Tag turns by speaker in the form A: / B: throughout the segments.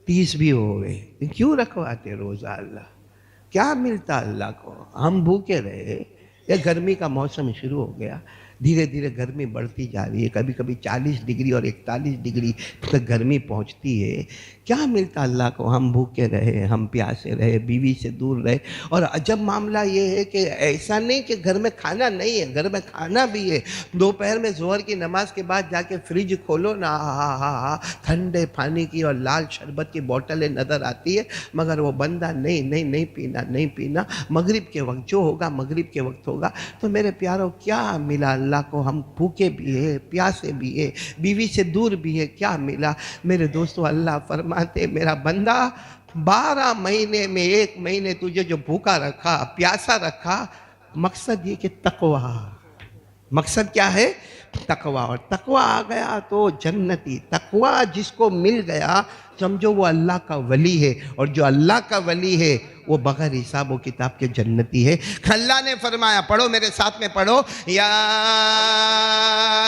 A: 30 بھی ہو گئے، کیوں رکھواتے روزہ اللہ؟ کیا ملتا اللہ کو؟ ہم بھوکے رہے، یا گرمی کا موسم شروع ہو گیا، دھیرے دھیرے گرمی بڑھتی جا رہی ہے، کبھی کبھی 40 ڈگری اور 41 ڈگری تک گرمی پہنچتی ہے، کیا ملتا اللہ کو؟ ہم بھوکے رہے، ہم پیاسے رہے، بیوی سے دور رہے۔ اور عجب معاملہ یہ ہے کہ ایسا نہیں کہ گھر میں کھانا نہیں ہے، گھر میں کھانا بھی ہے۔ دوپہر میں ظہر کی نماز کے بعد جا کے فریج کھولو نا، ٹھنڈے پانی کی اور لال شربت کی بوٹلیں نظر آتی ہے، مگر وہ بندہ نہیں پینا۔ مغرب کے وقت جو ہوگا، مغرب کے وقت ہوگا۔ تو میرے پیاروں، کیا ملا اللہ کو؟ ہم بھوکے بھی ہیں، پیاسے بھی ہیں، بیوی سے دور بھی ہے، کیا ملا؟ میرے دوستو، اللہ فرماتے میرا بندہ 12 مہینے میں 1 مہینے تجھے جو بھوکا رکھا، پیاسا رکھا، مقصد یہ کہ تقوی۔ مقصد کیا ہے؟ تقوی۔ اور تقوی آ گیا تو جنتی۔ تقوی جس کو مل گیا سمجھو وہ اللہ کا ولی ہے، اور جو اللہ کا ولی ہے وہ بغیر حساب و کتاب کے جنتی ہے۔ اللہ نے فرمایا، پڑھو میرے ساتھ میں پڑھو، یا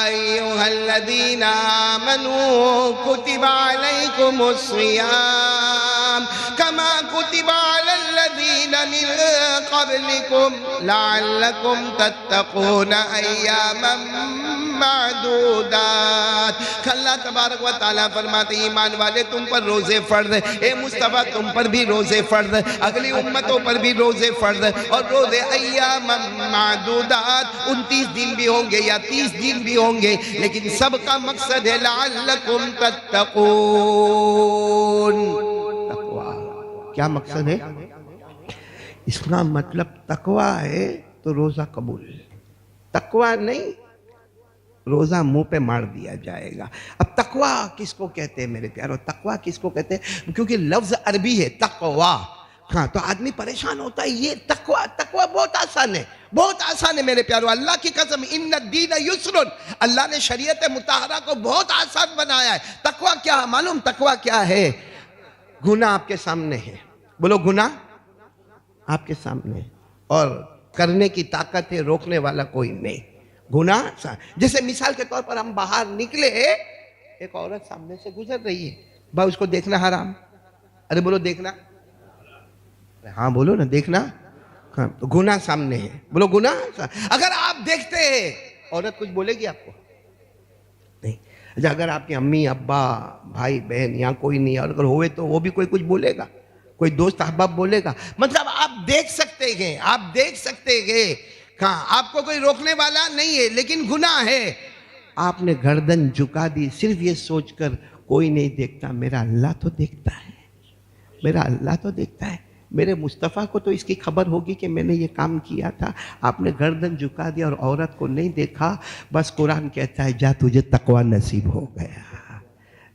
A: ایھا الذین آمنوا کتب علیکم الصیام کما کتب علی الذین من قبلکم لعلکم تتقون ایاما معدودات۔ اللہ تبارک و تعالیٰ فرماتے ایمان والے تم پر روزے فرض، اے مصطفیٰ تم پر بھی روزے فرض، اگلی امتوں پر بھی روزے فرض، اور روزے ایام معدودات 29 دن بھی ہوں گے یا 30 دن بھی ہوں گے، لیکن سب کا مقصد ہے لعلکم تتقون۔ تقوی کیا مقصد ہے؟ اس کا مطلب تقوی ہے تو روزہ قبول، تقوی نہیں روزہ منہ پہ مار دیا جائے گا۔ اب تقوی کس کو کہتے ہیں میرے پیارو؟ تقوی کس کو کہتے ہیں؟ کیونکہ لفظ عربی ہے تقوی، ہاں تو آدمی پریشان ہوتا ہے، یہ تقوی بہت آسان ہے، بہت آسان ہے میرے پیارو، اللہ کی قسم، ان الدین یسر، اللہ نے شریعت مطہرہ کو بہت آسان بنایا ہے۔ تقوی کیا معلوم؟ تقوی کیا ہے؟ گناہ آپ کے سامنے ہے، بولو گناہ آپ کے سامنے ہے، اور کرنے کی طاقت ہے، روکنے والا کوئی نہیں۔ گناہ جیسے مثال کے طور پر ہم باہر نکلے، ایک عورت سامنے سے گزر رہی ہے، بھائی اس کو دیکھنا حرام؟ ارے بولو دیکھنا، ہاں بولو نا دیکھنا، ہاں تو گناہ سامنے ہے، بولو گناہ۔ اگر آپ دیکھتے ہیں عورت کچھ بولے گی آپ کو؟ نہیں۔ اچھا اگر آپ کے امی ابا بھائی بہن یہاں کوئی نہیں، اور اگر ہوئے تو وہ بھی کوئی کچھ بولے گا؟ کوئی دوست احباب بولے گا؟ مطلب آپ دیکھ سکتے ہیں، آپ دیکھ سکتے ہیں، ہاں آپ کو کوئی روکنے والا نہیں ہے، لیکن گناہ ہے۔ آپ نے گردن جھکا دی صرف یہ سوچ کر کوئی نہیں دیکھتا، میرا اللہ تو دیکھتا ہے، میرا اللہ تو دیکھتا ہے، میرے مصطفیٰ کو تو اس کی خبر ہوگی کہ میں نے یہ کام کیا تھا۔ آپ نے گردن جھکا دیا اور عورت کو نہیں دیکھا، بس قرآن کہتا ہے جا تجھے تقوی نصیب ہو گیا،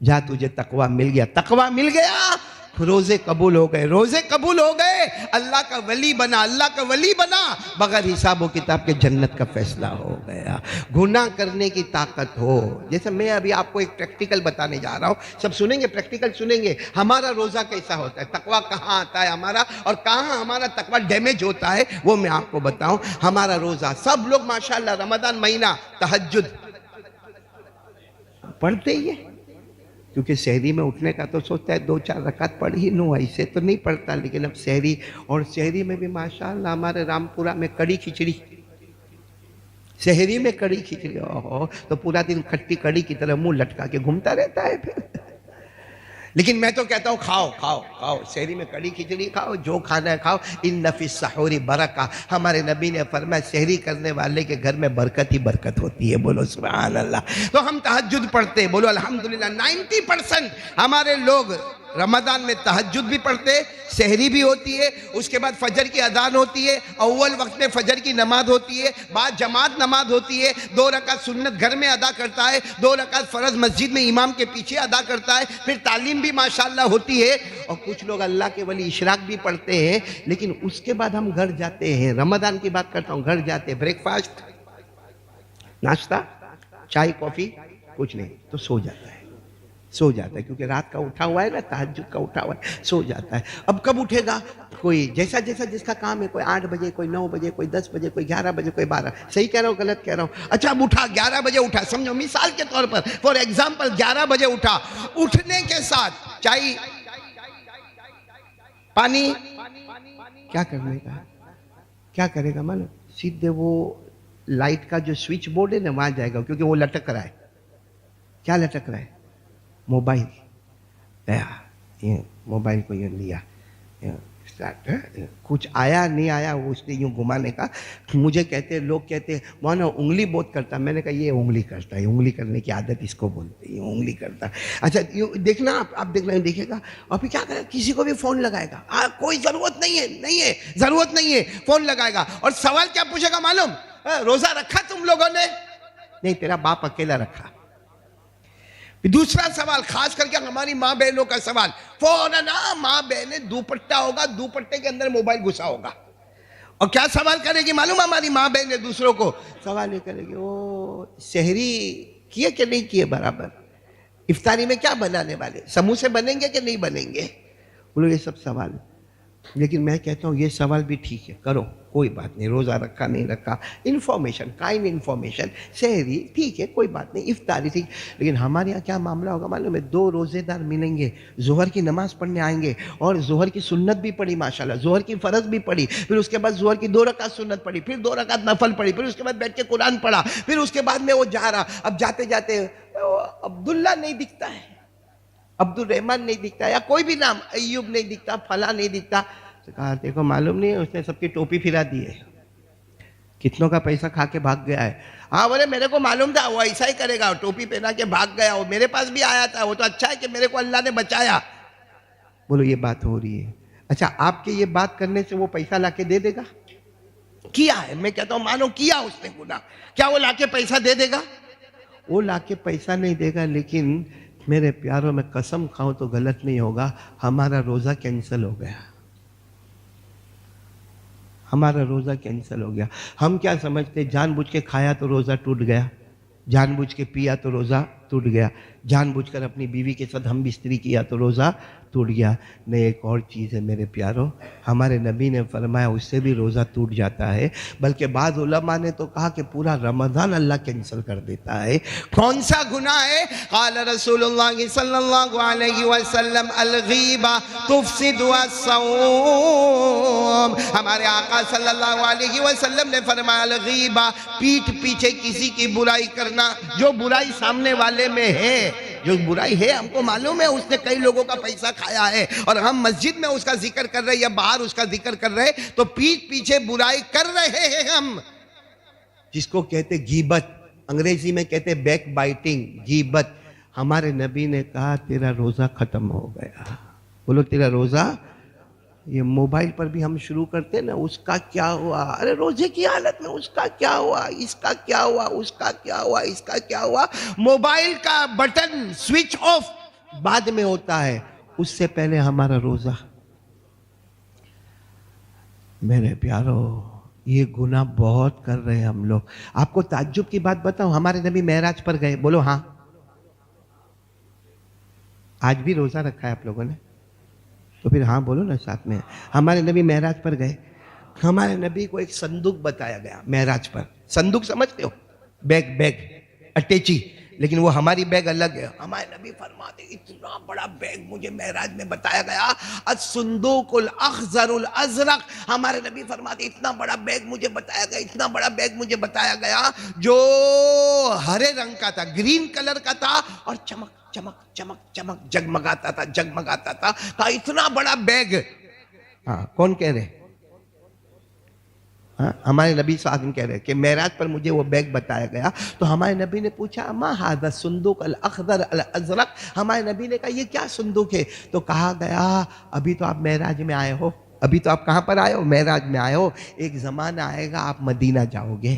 A: جا تجھے تقوی مل گیا، تقوی مل گیا، روزے قبول ہو گئے، روزے قبول ہو گئے، اللہ کا ولی بنا، اللہ کا ولی بنا، بغیر حساب و کتاب کے جنت کا فیصلہ ہو گیا۔ گناہ کرنے کی طاقت ہو، جیسے میں ابھی آپ کو ایک پریکٹیکل بتانے جا رہا ہوں، سب سنیں گے، پریکٹیکل سنیں گے، ہمارا روزہ کیسا ہوتا ہے، تقوی کہاں آتا ہے ہمارا، اور کہاں ہمارا تقوی ڈیمیج ہوتا ہے، وہ میں آپ کو بتاؤں۔ ہمارا روزہ، سب لوگ ماشاءاللہ رمضان مہینہ تہجد پڑھتے ہی ہیں، کیونکہ سحری میں اٹھنے کا تو سوچتا ہے 2-4 رکعت پڑھ ہی لوں، ایسے تو نہیں پڑھتا، لیکن اب سحری، اور سحری میں بھی ماشاءاللہ ہمارے رامپورہ میں کڑی کھچڑی، سحری میں کڑی کھچڑی، تو پورا دن کھٹی کڑی کی طرح منہ لٹکا کے گھومتا رہتا ہے پھر۔ لیکن میں تو کہتا ہوں کھاؤ کھاؤ کھاؤ، سحری میں کڑی کھچڑی کھاؤ، جو کھانا ہے کھاؤ، ان فی السحور برکہ، ہمارے نبی نے فرمایا سحری کرنے والے کے گھر میں برکت ہی برکت ہوتی ہے، بولو سبحان اللہ۔ تو ہم تہجد پڑھتے ہیں، بولو الحمدللہ، 90% ہمارے لوگ رمضان میں تہجد بھی پڑھتے، سحری بھی ہوتی ہے، اس کے بعد فجر کی اذان ہوتی ہے، اول وقت میں فجر کی نماز ہوتی ہے، بعد جماعت نماز ہوتی ہے، 2 رکعت سنت گھر میں ادا کرتا ہے، 2 رکعت فرض مسجد میں امام کے پیچھے ادا کرتا ہے، پھر تعلیم بھی ماشاءاللہ ہوتی ہے، اور کچھ لوگ اللہ کے ولی اشراق بھی پڑھتے ہیں، لیکن اس کے بعد ہم گھر جاتے ہیں، رمضان کی بات کرتا ہوں، گھر جاتے ہیں، بریک فاسٹ، ناشتہ، چائے کافی کچھ نہیں، تو سو جاتا ہے، سو جاتا ہے، کیونکہ رات کا اٹھا ہوا ہے نا، تہجد کا اٹھا ہوا ہے، سو جاتا ہے۔ اب کب اٹھے گا؟ کوئی جیسا جس کا کام ہے، کوئی 8 بجے، کوئی 9 بجے، کوئی 10 بجے، کوئی 11 بجے، کوئی 12، صحیح کہہ رہا ہوں غلط کہہ رہا ہوں؟ اچھا اب اٹھا 11 بجے اٹھا، سمجھو مثال کے طور پر، فور ایگزامپل 11 بجے اٹھا، اٹھنے کے ساتھ چائے پانی کیا کرنے کا؟ کیا کرے گا معلوم؟ سیدھے وہ لائٹ کا جو سوئچ بورڈ ہے نا وہاں جائے گا، کیونکہ وہ لٹک رہا ہے. کیا لٹک رہا ہے؟ موبائل. یہ موبائل کو یہ لیا، کچھ آیا نہیں آیا وہ اس نے یوں گھمانے کا. مجھے کہتے لوگ کہتے مولانا انگلی بہت کرتا. میں نے کہا یہ انگلی کرتا ہے، انگلی کرنے کی عادت اس کو بولتے ہیں، انگلی کرتا. اچھا دیکھنا آپ دیکھنا دیکھے گا اور پھر کیا کرے گا؟ کسی کو بھی فون لگائے گا. کوئی ضرورت نہیں ہے ضرورت نہیں ہے، فون لگائے گا. اور سوال کیا پوچھے گا معلوم؟ روزہ رکھا تم لوگوں نے؟ نہیں، تیرا باپ اکیلا رکھا. دوسرا سوال، خاص کر کے ہماری ماں بہنوں کا سوال، فوراً ماں بہنیں دوپٹہ ہوگا، دوپٹے کے اندر موبائل گھسا ہوگا. اور کیا سوال کرے گی معلوم؟ ہماری ماں بہنیں دوسروں کو سوال یہ کرے گی، وہ سحری کیے کہ نہیں کیے برابر؟ افطاری میں کیا بنانے والے؟ سموسے بنیں گے کہ نہیں بنیں گے؟ بولو یہ سب سوال. لیکن میں کہتا ہوں یہ سوال بھی ٹھیک ہے، کرو، کوئی بات نہیں. روزہ رکھا نہیں رکھا، انفارمیشن، کائنڈ انفارمیشن. سحری ٹھیک ہے، کوئی بات نہیں. افطاری ٹھیک. لیکن ہمارے یہاں کیا معاملہ ہوگا معلوم ہے؟ 2 روزے دار ملیں گے، ظہر کی نماز پڑھنے آئیں گے، اور ظہر کی سنت بھی پڑھی ماشاءاللہ، ظہر کی فرض بھی پڑھی، پھر اس کے بعد ظہر کی 2 رکعت سنت پڑھی، پھر 2 رکعت نفل پڑھی، پھر اس کے بعد بیٹھ کے قرآن پڑھا، پھر اس کے بعد میں وہ جا رہا. اب جاتے جاتے عبداللہ نہیں دکھتا ہے، عبد الرحمن نہیں دکھتا، یا کوئی بھی نام، ایوب نہیں دکھتا، فلاں نہیں دکھتا. کہا دیکھو معلوم نہیں اس نے سب کی ٹوپی پھرا دی ہے، کتنوں کا پیسہ کھا کے بھاگ گیا ہے. ہاں بولے میرے کو معلوم تھا وہ ایسا ہی کرے گا، ٹوپی پہنا کے بھاگ گیا، وہ میرے پاس بھی آیا تھا، وہ تو اچھا ہے کہ میرے کو اللہ نے بچایا. بولو یہ بات ہو رہی ہے. اچھا آپ کے یہ بات کرنے سے وہ پیسہ لا کے دے دے گا؟ کیا ہے، میں کہتا ہوں مانو کیا اس نے گناہ، کیا وہ لا کے پیسہ دے دے گا؟ وہ لا کے پیسہ نہیں دے گا. لیکن میرے پیاروں میں قسم کھاؤں تو غلط نہیں ہوگا، ہمارا روزہ کینسل ہو گیا. ہمارا روزہ کینسل ہو گیا. ہم کیا سمجھتے؟ جان بوجھ کے کھایا تو روزہ ٹوٹ گیا، جان بوجھ کے پیا تو روزہ ٹوٹ گیا، جان بوجھ کر اپنی بیوی کے ساتھ ہم بستری کیا تو روزہ ٹوٹ گیا. نہیں، ایک اور چیز ہے میرے پیاروں، ہمارے نبی نے فرمایا اس سے بھی روزہ ٹوٹ جاتا ہے. بلکہ بعض علماء نے تو کہا کہ پورا رمضان اللہ کینسل کر دیتا ہے. کون سا گناہ ہے؟ قال رسول اللہ صلی اللہ علیہ وسلم الغیبہ تفسد الصوم. ہمارے آقا صلی اللہ علیہ وسلم نے فرمایا الغیبہ، پیٹھ پیچھے کسی کی برائی کرنا. جو برائی سامنے والے میں ہے، جو برائی ہے ہم کو معلوم ہے، اس نے کئی لوگوں کا پیسہ کھایا ہے اور ہم مسجد میں اس کا ذکر کر رہے یا باہر اس کا ذکر کر رہے تو پیٹھ پیچھے برائی کر رہے ہیں ہم، جس کو کہتے غیبت، انگریزی میں کہتے بیک بائٹنگ، غیبت. ہمارے نبی نے کہا تیرا روزہ ختم ہو گیا. بولو تیرا روزہ. یہ موبائل پر بھی ہم شروع کرتے نا، اس کا کیا ہوا، ارے روزے کی حالت میں اس کا کیا ہوا، اس کا کیا ہوا، اس کا کیا ہوا، اس کا کیا ہوا. موبائل کا بٹن سوئچ آف بعد میں ہوتا ہے، اس سے پہلے ہمارا روزہ. میرے پیارو یہ گناہ بہت کر رہے ہیں ہم لوگ. آپ کو تعجب کی بات بتاؤں، ہمارے نبی معراج پر گئے. بولو ہاں. آج بھی روزہ رکھا ہے آپ لوگوں نے؟ تو پھر ہاں بولو نا ساتھ میں. ہمارے نبی معراج پر گئے، ہمارے نبی کو ایک صندوق بتایا گیا معراج پر. صندوق سمجھتے ہو؟ بیگ اٹیچی، لیکن وہ ہماری بیگ الگ ہے. ہمارے نبی فرماتے اتنا بڑا بیگ مجھے معراج میں بتایا گیا، الصندوق الاخضر الازرق. ہمارے نبی فرماتے اتنا بڑا بیگ مجھے بتایا گیا، اتنا بڑا بیگ مجھے بتایا گیا جو ہرے رنگ کا تھا، گرین کلر کا تھا، اور چمک چمک چمک چمک جگمگاتا تھا، جگمگاتا تھا. کہا اتنا بڑا بیگ. ہاں کون کہہ رہے؟ ہمارے نبی صلی اللہ علیہ وسلم کہہ رہے کہ معراج پر مجھے وہ بیگ بتایا گیا. تو ہمارے نبی نے پوچھا ما ھذا الصندوق الاخضر الازرق. ہمارے نبی نے کہا یہ کیا صندوق ہے؟ تو کہا گیا ابھی تو آپ معراج میں آئے ہو. ابھی تو آپ کہاں پر آئے ہو؟ معراج میں آئے ہو. ایک زمانہ آئے گا آپ مدینہ جاؤ گے.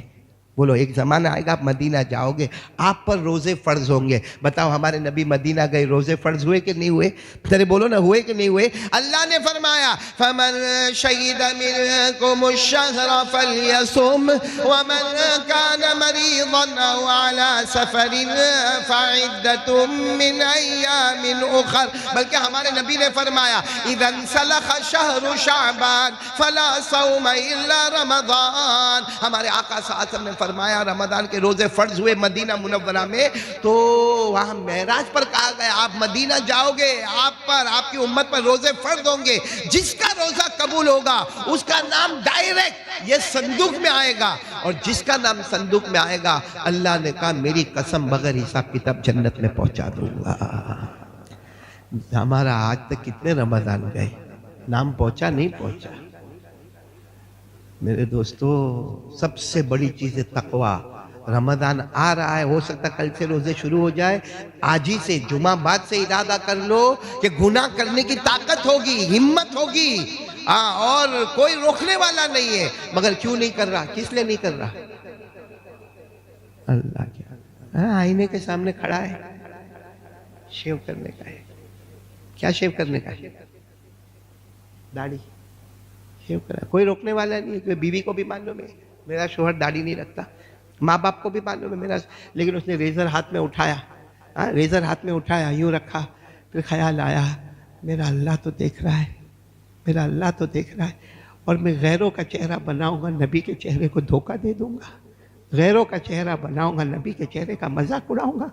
A: بولو ایک زمانہ آئے گا آپ مدینہ جاؤ گے، آپ پر روزے فرض ہوں گے. بتاؤ ہمارے نبی مدینہ گئے، روزے فرض ہوئے کہ نہیں ہوئے؟ تیرے بولو نا ہوئے کہ نہیں ہوئے؟ اللہ نے فرمایا فَمَنْ شَهِدَ مِنْكُمُ الشَّهْرَ فَلْيَصُمْ وَمَنْ كَانَ مَرِيضًا أَوْ عَلَى سَفَرٍ فَعِدَّةٌ مِّنْ أَيَّامٍ أُخَرَ. بلکہ ہمارے نبی نے فرمایا اِذَا انْسَلَخَ شَهْرُ شَعْبَانَ فَلَا صَوْمَ إِلَّا رَمَضَانَ. ہمارے آقا صلی اللہ علیہ وسلم نے فرمایا رمضان کے روزے فرض ہوئے مدینہ منورہ میں تو وہاں معراج پر کہا گیا آپ مدینہ جاؤ گے، آپ پر، آپ کی امت پر روزے فرض ہوں گے، جس کا روزہ قبول ہوگا اس کا نام ڈائریکٹ یہ صندوق میں آئے گا، اور جس کا نام صندوق میں آئے گا اللہ نے کہا میری قسم بغیر حساب کتاب جنت میں پہنچا دوں گا۔ ہمارا آج تک کتنے رمضان گئے، نام پہنچا نہیں پہنچا؟ میرے دوستو سب سے بڑی چیز ہے تقوی۔ رمضان آ رہا ہے، ہو سکتا کل سے روزے شروع ہو جائے، آج ہی سے جمعہ بعد سے ارادہ کر لو کہ گناہ کرنے کی طاقت ہوگی، ہمت ہوگی، اور کوئی روکنے والا نہیں ہے۔ مگر کیوں نہیں کر رہا؟ کس لیے نہیں کر رہا؟ اللہ کیا آئینے کے سامنے کھڑا ہے، شیو کرنے کا ہے۔ کیا شیو کرنے کا ہے؟ داڑھی شیو کرنا، کوئی روکنے والا نہیں ہے۔ بیوی کو بھی معلوم ہے میرا شوہر داڑھی نہیں رکھتا، ماں باپ کو بھی معلوم ہے میرا، لیکن اس نے ریزر ہاتھ میں اٹھایا، ریزر ہاتھ میں اٹھایا، یوں رکھا، پھر خیال آیا میرا اللہ تو دیکھ رہا ہے، میرا اللہ تو دیکھ رہا ہے، اور میں غیروں کا چہرہ بناؤں گا، نبی کے چہرے کو دھوکہ دے دوں گا، غیروں کا چہرہ بناؤں گا، نبی کے چہرے کا مذاق اڑاؤں گا،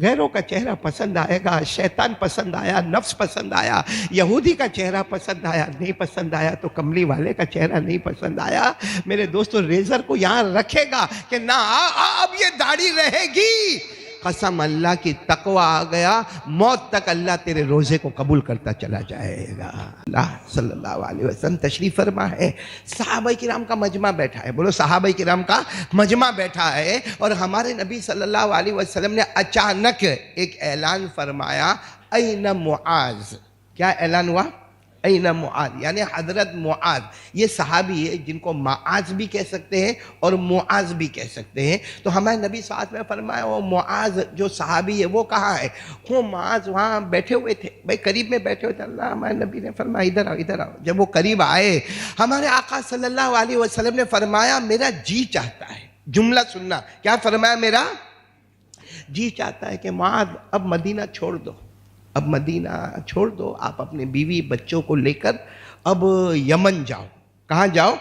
A: غیروں کا چہرہ پسند آئے گا، شیطان پسند آیا، نفس پسند آیا، یہودی کا چہرہ پسند آیا، نہیں پسند آیا تو کملی والے کا چہرہ نہیں پسند آیا۔ میرے دوستو ریزر کو یہاں رکھے گا کہ نہ اب یہ داڑھی رہے گی، قسم اللہ کی تقوی آ گیا، موت تک اللہ تیرے روزے کو قبول کرتا چلا جائے گا۔ اللہ صلی اللہ علیہ وسلم تشریف فرما ہے، صحابہ کرام کا مجمع بیٹھا ہے، بولو صحابہ کرام کا مجمع بیٹھا ہے، اور ہمارے نبی صلی اللہ علیہ وسلم نے اچانک ایک اعلان فرمایا، این معاذ۔ کیا اعلان ہوا؟ این معاذ، یعنی حضرت معاذ، یہ صحابی ہے جن کو معاذ بھی کہہ سکتے ہیں اور معاذ بھی کہہ سکتے ہیں۔ تو ہمارے نبی صلی اللہ علیہ وسلم نے فرمایا وہ معاذ جو صحابی ہے وہ کہاں ہے؟ وہ معاذ وہاں بیٹھے ہوئے تھے، بھائی قریب میں بیٹھے ہوئے تھے۔ اللہ ہمارے نبی نے فرمایا ادھر آؤ ادھر آؤ۔ جب وہ قریب آئے ہمارے آقا صلی اللہ علیہ وسلم نے فرمایا میرا جی چاہتا ہے، جملہ سننا، کیا فرمایا؟ میرا جی چاہتا ہے کہ معاذ اب مدینہ چھوڑ دو، اب مدینہ چھوڑ دو، آپ اپنے بیوی بچوں کو لے کر اب یمن جاؤ۔ کہاں جاؤ؟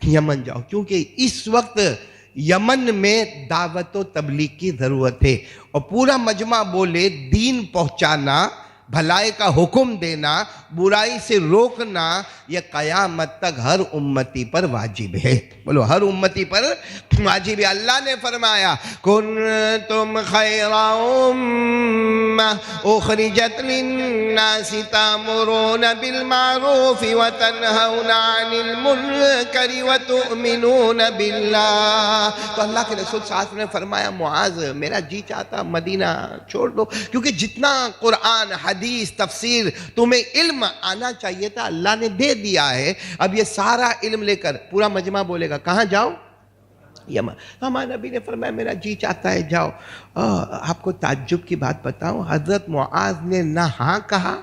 A: یمن جاؤ، کیونکہ اس وقت یمن میں دعوت و تبلیغ کی ضرورت ہے۔ اور پورا مجمع بولے دین پہنچانا، بھلائی کا حکم دینا، برائی سے روکنا، یہ قیامت تک ہر امتی پر واجب ہے۔ بولو ہر امتی پر واجب ہے۔ اللہ نے فرمایا کنتم خیر امہ اخرجت للناس تأمرون بالمعروف وتنہون عن المنکر وتؤمنون باللہ۔ تو اللہ کے رسول صلی اللہ علیہ وسلم نے فرمایا معاذ میرا جی چاہتا مدینہ چھوڑ دو، کیونکہ جتنا قرآن حدیث تفسیر تمہیں علم آنا چاہیے تھا اللہ نے دے دیا ہے۔ اب یہ سارا علم لے کر پورا مجمع بولے گا کہاں جاؤ؟ یمن۔ ہمارے نبی نے فرمایا میرا جی چاہتا ہے جاؤ۔ آپ کو تعجب کی بات بتاؤں، حضرت معاذ نے نہ ہاں کہا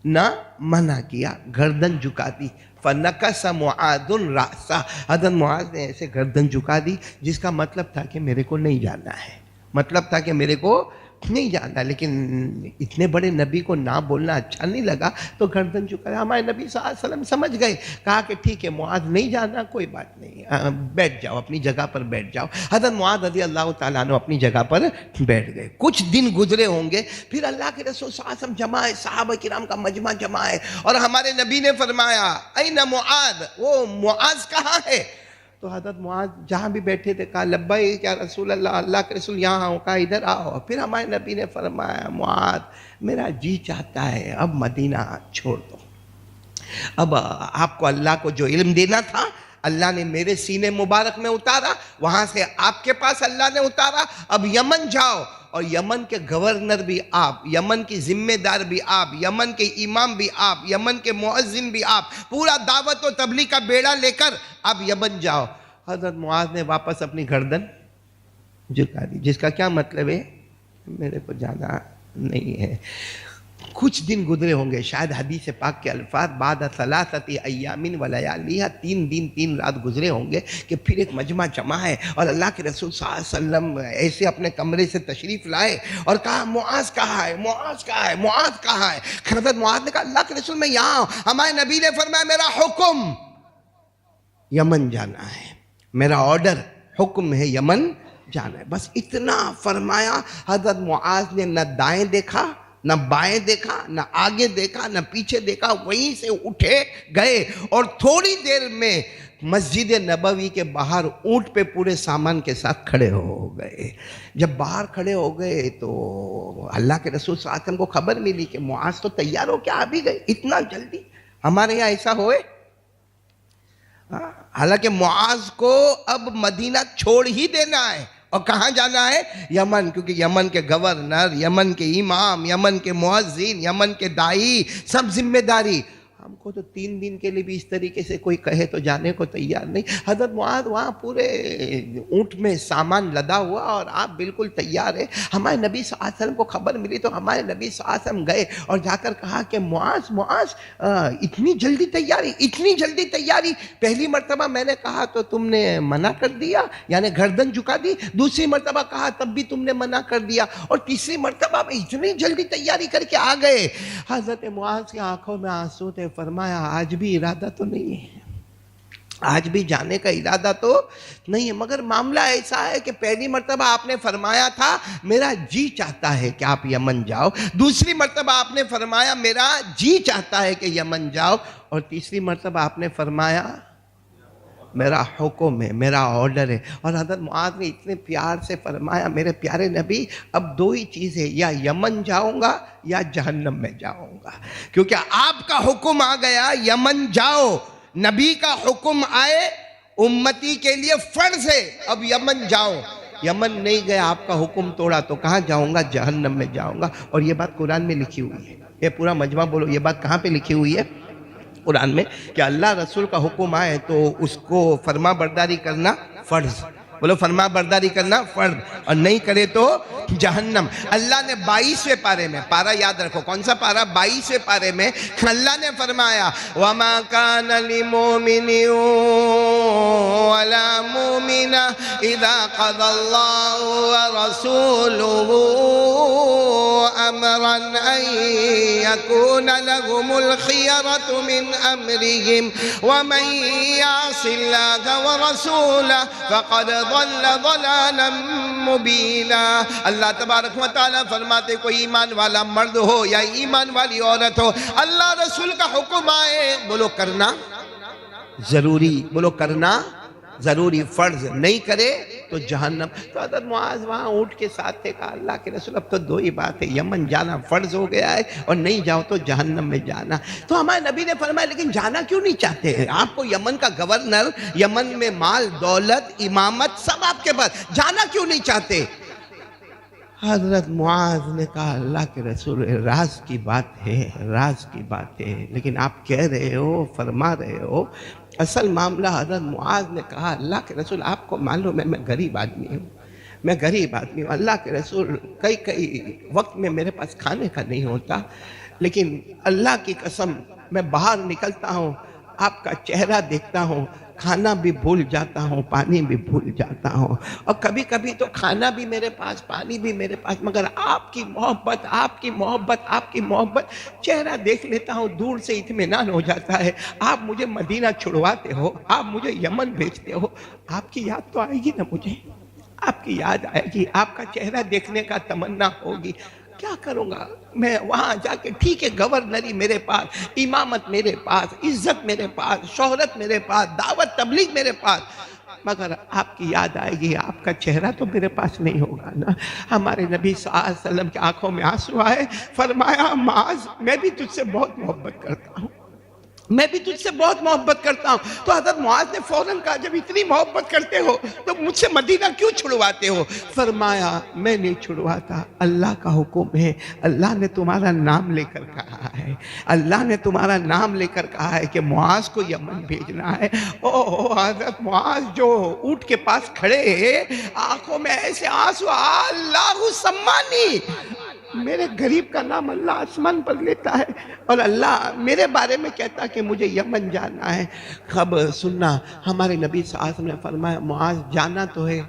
A: نہ منع کیا، گردن جھکا دی۔ فَنَكَسَ مُعَاذٌ رَأْسَهُ، حضرت معاذ نے ایسے گردن جھکا دی جس کا مطلب تھا کہ میرے کو نہیں جانا ہے، مطلب تھا کہ میرے کو نہیں جانا۔ لیکن اتنے بڑے نبی کو نہ بولنا اچھا نہیں لگا تو گردن جھکایا۔ ہمارے نبی صلی اللہ علیہ وسلم سمجھ گئے، کہا کہ ٹھیک ہے معاذ نہیں جانا کوئی بات نہیں، بیٹھ جاؤ اپنی جگہ پر بیٹھ جاؤ۔ حضرت معاذ رضی اللہ تعالیٰ عنہ اپنی جگہ پر بیٹھ گئے۔ کچھ دن گزرے ہوں گے، پھر اللہ کے رسول صلی اللہ علیہ وسلم جمع ہے، صحابہ کرام کا مجمع جمع ہے، اور ہمارے نبی نے فرمایا این معاذ، وہ معاذ کہاں ہے؟ تو حضرت معاذ جہاں بھی بیٹھے تھے کہا لبیک یا رسول اللہ، اللہ کے رسول یہاں ہوں، کہا ادھر آؤ۔ پھر ہمارے نبی نے فرمایا معاذ میرا جی چاہتا ہے اب مدینہ چھوڑ دو۔ اب آپ کو اللہ کو جو علم دینا تھا اللہ نے میرے سینے مبارک میں اتارا، وہاں سے آپ کے پاس اللہ نے اتارا، اب یمن جاؤ، اور یمن کے گورنر بھی آپ، یمن کی ذمہ دار بھی آپ، یمن کے امام بھی آپ، یمن کے مؤذن بھی آپ، پورا دعوت و تبلیغ کا بیڑا لے کر آپ یمن جاؤ۔ حضرت معاذ نے واپس اپنی گردن جھکا دی، جس کا کیا مطلب ہے میرے کو جانا نہیں ہے۔ کچھ دن گزرے ہوں گے، شاید حدیث پاک کے الفاظ بعد ثلاثۃ ایام ولیالیہا، 3 دن 3 رات گزرے ہوں گے کہ پھر ایک مجمع جمع ہے، اور اللہ کے رسول صلی اللہ علیہ وسلم ایسے اپنے کمرے سے تشریف لائے اور کہا معاذ کہاں ہے، معاذ کہاں ہے، معاذ کہاں ہے؟ حضرت معاذ نے کہا اللہ کے رسول میں یہاں ہوں۔ ہمارے نبی نے فرمایا میرا حکم یمن جانا ہے، میرا آرڈر حکم ہے یمن جانا ہے، بس اتنا فرمایا۔ حضرت معاذ نے نہ دائیں دیکھا نہ بائیں دیکھا، نہ آگے دیکھا نہ پیچھے دیکھا، وہیں سے اٹھے گئے اور تھوڑی دیر میں مسجد نبوی کے باہر اونٹ پہ پورے سامان کے ساتھ کھڑے ہو گئے۔ جب باہر کھڑے ہو گئے تو اللہ کے رسول صلی اللہ علیہ وسلم کو خبر ملی کہ معاذ تو تیار ہو کے آ بھی گئے، اتنا جلدی؟ ہمارے یہاں ایسا ہوئے؟ حالانکہ معاذ کو اب مدینہ چھوڑ ہی دینا ہے، اور کہاں جانا ہے؟ یمن، کیونکہ یمن کے گورنر، یمن کے امام، یمن کے مؤذن، یمن کے داعی، سب ذمہ داری۔ ہم کو تو 3 دن کے لیے بھی اس طریقے سے کوئی کہے تو جانے کو تیار نہیں۔ حضرت معاذ وہاں پورے اونٹ میں سامان لدا ہوا اور آپ بالکل تیار ہے۔ ہمارے نبی صلی اللہ علیہ وسلم کو خبر ملی تو ہمارے نبی صلی اللہ علیہ وسلم گئے اور جا کر کہا کہ معاذ اتنی جلدی تیاری، اتنی جلدی تیاری؟ پہلی مرتبہ میں نے کہا تو تم نے منع کر دیا، یعنی گردن جھکا دی، دوسری مرتبہ کہا تب بھی تم نے منع کر دیا، اور تیسری مرتبہ میں اتنی جلدی تیاری کر کے آ گئے۔ حضرت معاذ کی آنکھوں میں آنسو تھے، فرمایا آج بھی ارادہ تو نہیں ہے، آج بھی جانے کا ارادہ تو نہیں ہے، مگر معاملہ ایسا ہے کہ پہلی مرتبہ آپ نے فرمایا تھا میرا جی چاہتا ہے کہ آپ یمن جاؤ، دوسری مرتبہ آپ نے فرمایا میرا جی چاہتا ہے کہ یمن جاؤ، اور تیسری مرتبہ آپ نے فرمایا میرا حکم ہے، میرا آرڈر ہے۔ اور حضرت معاذ نے اتنے پیار سے فرمایا میرے پیارے نبی اب 2 ہی چیزیں، یا یمن جاؤں گا یا جہنم میں جاؤں گا، کیونکہ آپ کا حکم آ گیا یمن جاؤ، نبی کا حکم آئے امتی کے لیے فرض ہے، اب یمن جاؤ۔ یمن نہیں گیا، آپ کا حکم توڑا تو کہاں جاؤں گا؟ جہنم میں جاؤں گا۔ اور یہ بات قرآن میں لکھی ہوئی ہے، یہ پورا مجمع بولو یہ بات کہاں پہ لکھی ہوئی ہے؟ قرآن میں، کہ اللہ رسول کا حکم آئے تو اس کو فرما برداری کرنا فرض، بولو فرما برداری کرنا فرض، اور نہیں کرے تو جہنم۔ اللہ نے 22ویں پارے میں، پارہ یاد رکھو کون سا پارہ؟ 22ویں پارے میں اللہ نے فرمایا وَمَا كَانَ لِمُؤْمِنٍ وَلَا مُؤْمِنَةٍ إِذَا قَضَى اللَّهُ وَرَسُولُهُ أَمْرًا أَن يَكُونَ لَهُمُ الْخِيَرَةُ مِنْ أَمْرِهِمْ وَمَن يَعْصِ اللَّهَ وَرَسُولَهُ فَقَدْ ضَلَّ ضَلَالًا مُبِينًا۔ اللہ تبارک و تعالیٰ فرماتے کوئی ایمان والا مرد ہو یا ایمان والی عورت ہو، اللہ رسول کا حکم آئے، بولو کرنا ضروری، بولو کرنا ضروری، فرض، نہیں کرے تو جہنم۔ تو حضرت معاذ وہاں اونٹ کے ساتھ تھے، کہا اللہ کے رسول اب تو 2 ہی بات ہے، یمن جانا فرض ہو گیا ہے اور نہیں جاؤ تو جہنم میں جانا۔ تو ہمارے نبی نے فرمایا لیکن جانا کیوں نہیں چاہتے ہیں؟ آپ کو یمن کا گورنر، یمن میں مال دولت امامت سب آپ کے پاس، جانا کیوں نہیں چاہتے؟ حضرت معاذ نے کہا اللہ کے رسول راز کی بات ہے، راز کی بات ہے، لیکن آپ کہہ رہے ہو، فرما رہے ہو، اصل معاملہ حضرت معاذ نے کہا اللہ کے رسول آپ کو معلوم ہے میں غریب آدمی ہوں، میں غریب آدمی ہوں، اللہ کے رسول کئی وقت میں میرے پاس کھانے کا نہیں ہوتا، لیکن اللہ کی قسم میں باہر نکلتا ہوں، آپ کا چہرہ دیکھتا ہوں، کھانا بھی بھول جاتا ہوں، پانی بھی بھول جاتا ہوں، اور کبھی کبھی تو کھانا بھی میرے پاس، پانی بھی میرے پاس، مگر آپ کی محبت، آپ کی محبت، آپ کی محبت، چہرہ دیکھ لیتا ہوں دور سے اطمینان ہو جاتا ہے۔ آپ مجھے مدینہ چھڑواتے ہو، آپ مجھے یمن بھیجتے ہو، آپ کی یاد تو آئے گی نا مجھے، آپ کی یاد آئے گی، آپ کا چہرہ دیکھنے کا تمنا ہوگی۔ کیا کروں گا میں وہاں جا کے؟ ٹھیک ہے گورنری میرے پاس، امامت میرے پاس، عزت میرے پاس، شہرت میرے پاس، دعوت تبلیغ میرے پاس، مگر آپ کی یاد آئے گی، آپ کا چہرہ تو میرے پاس نہیں ہوگا نا۔ ہمارے نبی صلی اللہ علیہ وسلم کی آنکھوں میں آنسو آئے، فرمایا معاذ میں بھی تجھ سے بہت محبت کرتا ہوں، میں بھی تجھ سے بہت محبت کرتا ہوں۔ تو حضرت معاذ نے فوراً کہا جب اتنی محبت کرتے ہو تو مجھ سے مدینہ کیوں چھڑواتے ہو؟ فرمایا میں نہیں چھڑواتا، اللہ کا حکم ہے، اللہ نے تمہارا نام لے کر کہا ہے، اللہ نے تمہارا نام لے کر کہا ہے کہ معاذ کو یمن بھیجنا ہے۔ او حضرت معاذ جو اونٹ کے پاس کھڑے ہیں، آنکھوں میں ایسے آنسو، اللہ سمانی، میرے غریب کا نام اللہ آسمان پر لیتا ہے اور اللہ میرے بارے میں کہتا کہ مجھے یمن جانا ہے۔ خب سننا ہمارے نبی صلی اللہ علیہ وسلم نے فرمایا معاذ جانا تو ہے،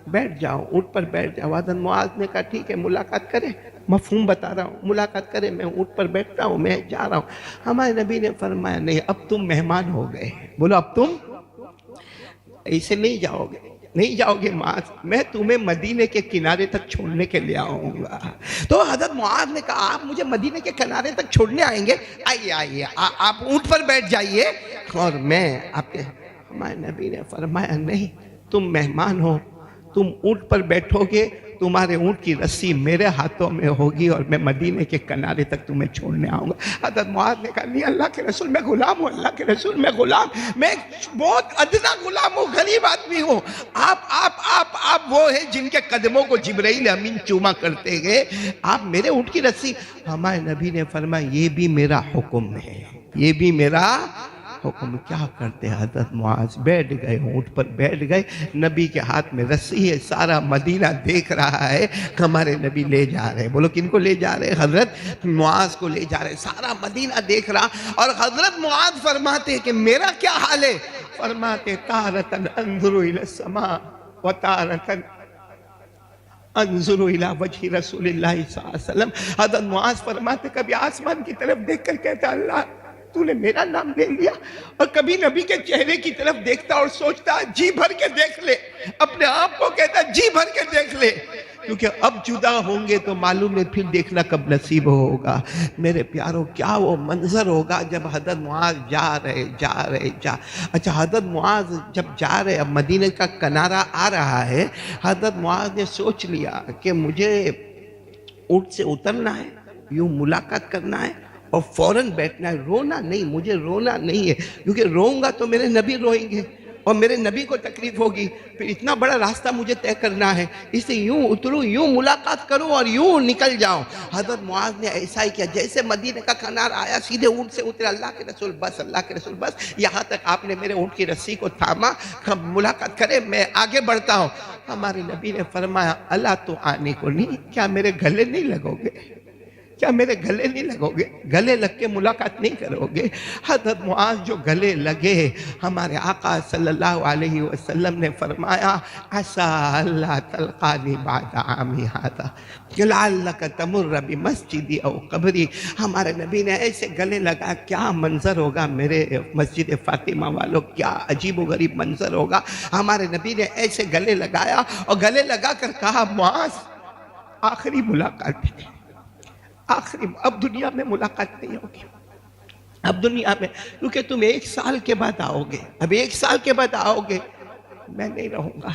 A: بیٹھ جاؤ، اونٹ پر بیٹھ جاؤ۔ حضرت معاذ نے کہا ٹھیک ہے ملاقات کریں، مفہوم بتا رہا ہوں، ملاقات کریں، میں اونٹ پر بیٹھتا ہوں، میں جا رہا ہوں۔ ہمارے نبی نے فرمایا نہیں اب تم مہمان ہو گئے، بولو اب تم ایسے نہیں جاؤ گے، نہیں جاؤ گے معاذ، میں تمہیں مدینے کے کنارے تک چھوڑنے کے لیے آؤں گا۔ تو حضرت معاذ نے کہا آپ مجھے مدینے کے کنارے تک چھوڑنے آئیں گے؟ آئیے آئیے، آپ اونٹ پر بیٹھ جائیے اور میں آپ کے۔ ہمارے نبی نے فرمایا نہیں، تم مہمان ہو، تم اونٹ پر بیٹھو گے، تمہارے اونٹ کی رسی میرے ہاتھوں میں ہوگی اور میں مدینے کے کنارے تک تمہیں چھوڑنے آؤں گا۔ حضرت معاذ نے کہا نہیں اللہ کے رسول میں غلام ہوں، اللہ کے رسول میں غلام، میں بہت ادنا غلام ہوں، غریب آدمی ہوں، آپ وہ ہیں جن کے قدموں کو جبرائیل امین چوما کرتے گئے، آپ میرے اونٹ کی رسی۔ ہمارے نبی نے فرمایا یہ بھی میرا حکم ہے، یہ بھی میرا حکم۔ کیا کرتے حضرت معاذ؟ بیٹھ گئے، اونٹ پر بیٹھ گئے، نبی کے ہاتھ میں رسی ہے، سارا مدینہ دیکھ رہا ہے، ہمارے نبی لے جا رہے ہیں۔ بولو کن کو لے جا رہے ہیں؟ حضرت معاذ کو لے جا رہے ہیں، سارا مدینہ دیکھ رہا، اور حضرت معاذ فرماتے ہیں کہ میرا کیا حال ہے؟ فرماتے تارتن انظر الی السماء و تارتن انظر الی وجہ رسول اللہ صلی اللہ علیہ وسلم۔ حضرت معاذ فرماتے کبھی آسمان کی طرف دیکھ کر کہتا اللہ تو نے میرا نام لے لیا، اور کبھی نبی کے چہرے کی طرف دیکھتا اور سوچتا جی بھر کے دیکھ لے، اپنے آپ کو کہتا جی بھر کے دیکھ لے، کیونکہ اب جدا ہوں گے تو معلوم ہے پھر دیکھنا کب نصیب ہوگا۔ میرے پیاروں کیا وہ منظر ہوگا جب حضرت معاذ جا رہے۔ اچھا حضرت معاذ جب جا رہے، اب مدینے کا کنارہ آ رہا ہے، حضرت معاذ نے سوچ لیا کہ مجھے اونٹ سے اترنا ہے، یوں ملاقات کرنا ہے اور فوراً بیٹھنا ہے، رونا نہیں، مجھے رونا نہیں ہے، کیونکہ روؤں گا تو میرے نبی روئیں گے اور میرے نبی کو تکلیف ہوگی، پھر اتنا بڑا راستہ مجھے طے کرنا ہے، اس لیے یوں اتروں، یوں ملاقات کروں اور یوں نکل جاؤں۔ حضرت معاذ نے ایسا ہی کیا، جیسے مدینے کا کنارہ آیا سیدھے اونٹ سے اترے، اللہ کے رسول بس، اللہ کے رسول بس، یہاں تک آپ نے میرے اونٹ کی رسی کو تھاما، ملاقات کرے میں آگے بڑھتا ہوں۔ ہمارے نبی نے فرمایا اللہ تو آنے کو نہیں، کیا میرے گلے نہیں لگو گے؟ کیا میرے گلے نہیں لگو گے؟ گلے لگ کے ملاقات نہیں کرو گے؟ حضرت معاذ جو گلے لگے، ہمارے آقا صلی اللہ علیہ وسلم نے فرمایا عسیٰ اللہ تلقانی بعد عامی ھذا لعلک تمر بمسجدی او قبری۔ ہمارے نبی نے ایسے گلے لگا، کیا منظر ہوگا میرے مسجد فاطمہ والوں، کیا عجیب و غریب منظر ہوگا۔ ہمارے نبی نے ایسے گلے لگایا اور گلے لگا کر کہا معاذ آخری ملاقات ہے، آخری، اب دنیا میں ملاقات نہیں ہوگی، اب دنیا میں، کیونکہ تم 1 سال کے بعد آؤ گے، اب 1 سال کے بعد آؤ گے، میں نہیں رہوں گا،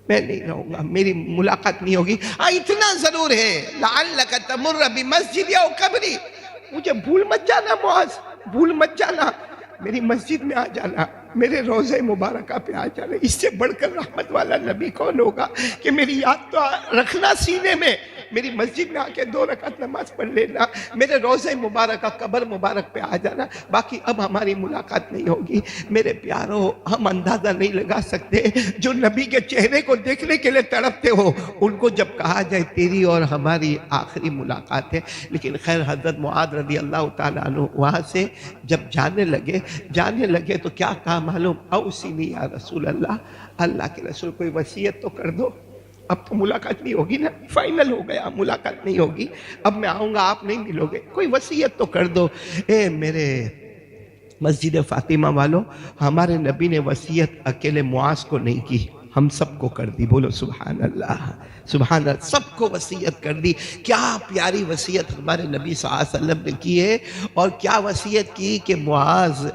A: میں نہیں رہوں گا، میری ملاقات نہیں ہوگی۔ اتنا ضرور ہے لعلک تمر بمسجد او قبری، مجھے بھول مت جانا معاذ، بھول مت جانا، میری مسجد میں آ جانا، میرے روضہ مبارکہ پہ آ جانا۔ اس سے بڑھ کر رحمت والا نبی کون ہوگا کہ میری یاد تو رکھنا سینے میں، میری مسجد میں آ کے 2 رکعت نماز پڑھ لینا، میرے روضہ مبارکہ قبر مبارک پہ آ جانا، باقی اب ہماری ملاقات نہیں ہوگی۔ میرے پیاروں ہم اندازہ نہیں لگا سکتے، جو نبی کے چہرے کو دیکھنے کے لیے تڑپتے ہو ان کو جب کہا جائے تیری اور ہماری آخری ملاقات ہے۔ لیکن خیر حضرت معاذ رضی اللہ تعالیٰ عنہ وہاں سے جب جانے لگے تو کیا کہا معلوم؟ اوصنی یا رسول اللہ، اللہ کے رسول کوئی وصیت تو کر دو، اب تو ملاقات نہیں ہوگی نا، فائنل ہو گیا، ملاقات نہیں ہوگی، اب میں آؤں گا آپ نہیں ملو گے، کوئی وصیت تو کر دو۔ اے میرے مسجد فاطمہ والوں، ہمارے نبی نے وصیت اکیلے معاذ کو نہیں کی، ہم سب کو کر دی، بولو سبحان اللہ، سبحان اللہ، سب کو وصیت کر دی۔ کیا پیاری وصیت ہمارے نبی صلی اللہ علیہ وسلم نے کی ہے، اور کیا وصیت کی کہ معاذ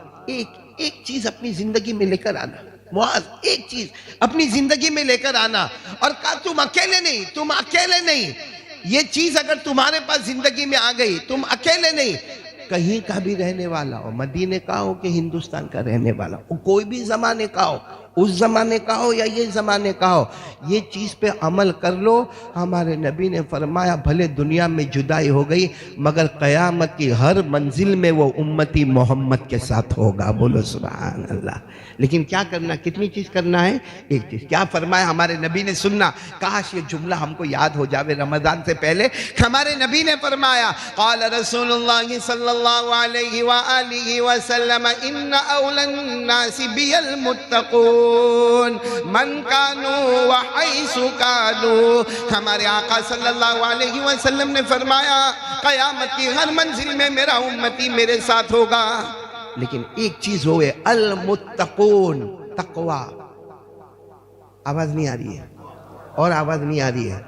A: ایک چیز اپنی زندگی میں لے کر آنا، معاذ ایک چیز اپنی زندگی میں لے کر آنا، اور کہا تم اکیلے نہیں، یہ چیز اگر تمہارے پاس زندگی میں آ گئی، تم اکیلے نہیں، کہیں کا بھی رہنے والا ہو، مدینے کا ہو کہ ہندوستان کا رہنے والا ہو، کوئی بھی زمانے کا ہو، اس زمانے کا ہو یا یہ زمانے کا ہو، یہ چیز پہ عمل کر لو۔ ہمارے نبی نے فرمایا بھلے دنیا میں جدائی ہو گئی مگر قیامت کی ہر منزل میں وہ امتی محمد کے ساتھ ہوگا، بولو سبحان اللہ۔ لیکن کیا کرنا، کتنی چیز کرنا ہے؟ ایک چیز۔ کیا فرمایا ہمارے نبی نے؟ سننا، کاش یہ جملہ ہم کو یاد ہو جاوے رمضان سے پہلے۔ ہمارے نبی نے فرمایا قال رسول اللہ صلی اللہ علیہ وآلہ وسلم ان اولی الناس بی المتقون من کانوا وحیث کانوا۔ ہمارے آقا صلی اللہ علیہ وسلم نے فرمایا قیامت کی ہر منزل میں میرا امتی میرے ساتھ ہوگا، لیکن ایک چیز ہوئے المتقون، تقوی، آواز نہیں آ رہی ہے، اور آواز نہیں آ رہی ہے.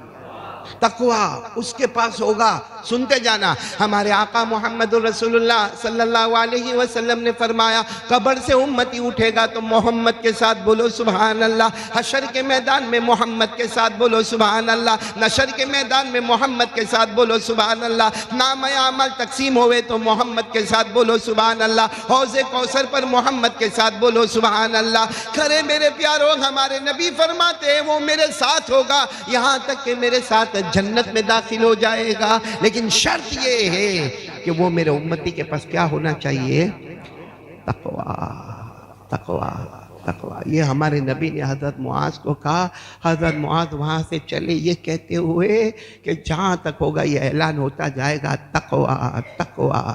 A: تقوی اس کے پاس ہوگا. سنتے جانا. ہمارے آقا محمد رسول اللہ صلی اللہ علیہ وسلم نے فرمایا قبر سے امتی اٹھے گا تو محمد کے ساتھ بولو سبحان اللہ. حشر کے میدان میں محمد کے ساتھ بولو سبحان اللہ. نشر کے میدان میں محمد کے ساتھ بولو سبحان اللہ. نام عمل تقسیم ہوئے تو محمد کے ساتھ بولو سبحان اللہ. حوض کوثر پر محمد کے ساتھ بولو سبحان اللہ. کرے میرے پیاروں، ہمارے نبی فرماتے ہیں وہ میرے ساتھ ہوگا یہاں تک کہ میرے ساتھ جنت میں داخل ہو جائے گا. لیکن شرط یہ ہے کہ وہ میرے امتی کے پاس کیا ہونا چاہیے؟ تقوی. تقوی تقوی. یہ ہمارے نبی نے حضرت معاذ کو کہا. حضرت معاذ وہاں سے چلے یہ کہتے ہوئے کہ جہاں تک ہوگا یہ اعلان ہوتا جائے گا تقوی تقوی